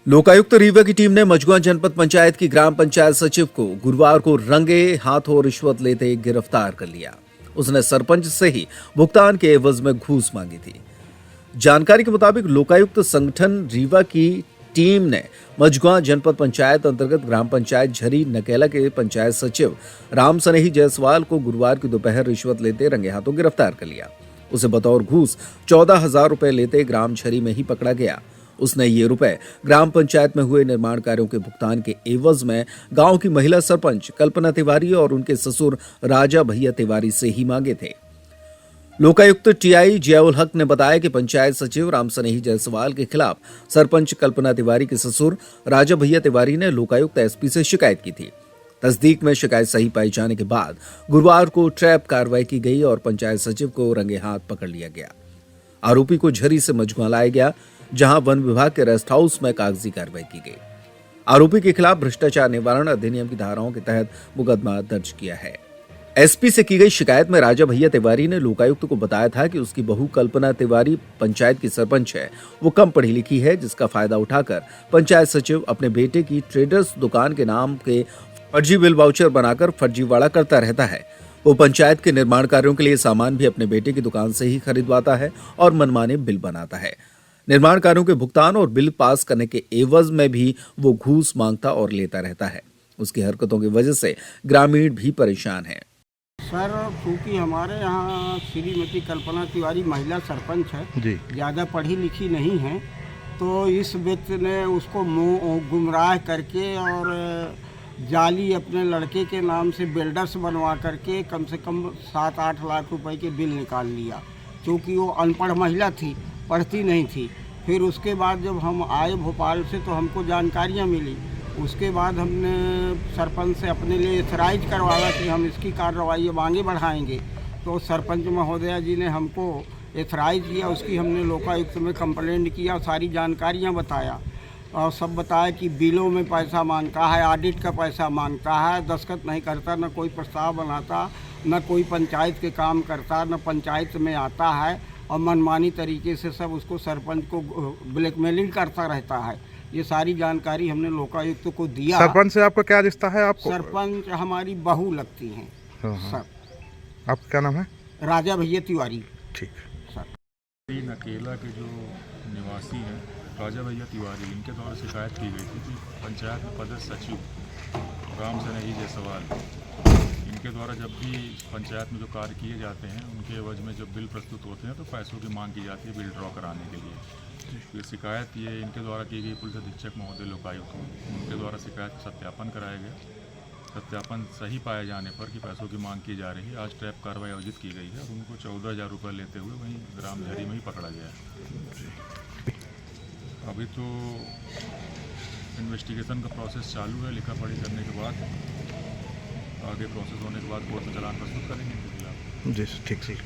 लोकायुक्त रीवा की टीम ने मझगांव जनपद पंचायत की ग्राम पंचायत सचिव को गुरुवार को रंगे हाथों रिश्वत लेते गिरफ्तार कर लिया। उसने सरपंच से ही भुगतान के एवज में घूस मांगी थी। जानकारी के मुताबिक लोकायुक्त संगठन रीवा की टीम ने मझगांव जनपद पंचायत अंतर्गत ग्राम पंचायत झरी नकेला के पंचायत सचिव राम सनेही जायसवाल को गुरुवार की दोपहर रिश्वत लेते रंगे हाथों गिरफ्तार कर लिया। उसे बतौर घूस 14,000 रुपए लेते ग्राम झरी में ही पकड़ा गया। उसने ये रुपए ग्राम पंचायत में हुए निर्माण कार्यों के भुगतान के एवज में गांव की महिला सरपंच कल्पना तिवारी और उनके ससुर राजा भैया तिवारी से ही मांगे थे। लोकायुक्त टीआई जियाउल हक ने बताया कि पंचायत सचिव राम सनेही जायसवाल के खिलाफ सरपंच कल्पना तिवारी के ससुर राजा भैया तिवारी ने लोकायुक्त एसपी से शिकायत की थी। तस्दीक में शिकायत सही पाए जाने के बाद गुरुवार को ट्रैप कार्रवाई की गई और पंचायत सचिव को रंगे हाथ पकड़ लिया गया। आरोपी को झरी से मझगांव लाया गया, जहां वन विभाग के रेस्ट हाउस में कागजी कार्रवाई की गई। आरोपी के खिलाफ भ्रष्टाचार निवारण अधिनियम की धाराओं के तहत मुकदमा दर्ज किया है। एसपी से की गई शिकायत में राजा भैया तिवारी ने लोकायुक्त को बताया था कि उसकी बहू कल्पना तिवारी पंचायत की सरपंच है। वो कम पढ़ी लिखी है, जिसका फायदा उठाकर पंचायत सचिव अपने बेटे की ट्रेडर्स दुकान के नाम के फर्जी बिल वाउचर बनाकर फर्जीवाड़ा करता रहता है। वो पंचायत के निर्माण कार्यों के लिए सामान भी अपने बेटे की दुकान से ही खरीदवाता है और मनमाने बिल बनाता है। निर्माण कार्यों के भुगतान और बिल पास करने के एवज में भी वो घूस मांगता और लेता रहता है। उसकी हरकतों की वजह से ग्रामीण भी परेशान हैं। सर, क्योंकि हमारे यहाँ श्रीमती कल्पना तिवारी महिला सरपंच है जी, ज़्यादा पढ़ी लिखी नहीं है, तो इस व्यक्ति ने उसको गुमराह करके और जाली अपने लड़के के नाम से बिल्डर्स बनवा करके कम से कम 7-8 लाख रुपए के बिल निकाल लिया। क्योंकि वो अनपढ़ महिला थी, पढ़ती नहीं थी। फिर उसके बाद जब हम आए भोपाल से तो हमको जानकारियाँ मिली। उसके बाद हमने सरपंच से अपने लिए एथराइज करवाया कि हम इसकी कार्रवाई अब आगे बढ़ाएंगे। तो सरपंच महोदया जी ने हमको एथराइज किया, उसकी हमने लोकायुक्त में कंप्लेंट किया, सारी जानकारियाँ बताया और सब बताया कि बिलों में पैसा मांगता है, ऑडिट का पैसा मांगता है, दस्तखत नहीं करता, न कोई प्रस्ताव बनाता, न कोई पंचायत के काम करता, न पंचायत में आता है और मनमानी तरीके से सब उसको सरपंच को ब्लैकमेलिंग करता रहता है। ये सारी जानकारी हमने लोकायुक्त को दिया। सरपंच से आपका क्या रिश्ता है? आपको सरपंच हमारी बहू लगती हैं। सर, आपका क्या नाम है? राजा भैया तिवारी। ठीक सर, नकेला के जो निवासी हैं राजा भैया तिवारी, इनके द्वारा शिकायत की गई थी कि पंचायत में पदस्थ सचिव राम सनेही जायसवाल, इनके द्वारा जब भी पंचायत में जो कार्य किए जाते हैं उनके एवज में जब बिल प्रस्तुत होते हैं तो पैसों की मांग की जाती है बिल ड्रॉ कराने के लिए। ये शिकायत ये इनके द्वारा की गई पुलिस अधीक्षक महोदय लोकायुक्त को, उनके द्वारा शिकायत का सत्यापन कराया गया। सत्यापन सही पाए जाने पर कि पैसों की मांग की जा रही है, आज ट्रैप कार्रवाई आयोजित की गई है। उनको 14,000 रुपये लेते हुए वहीं ग्राम झरी में ही पकड़ा गया है। अभी तो इन्वेस्टिगेशन का प्रोसेस चालू है, लिखा पढ़ी करने के बाद आगे प्रोसेस होने के बाद कोर्ट में चालान प्रस्तुत करेंगे इनके खिलाफ। जी ठीक।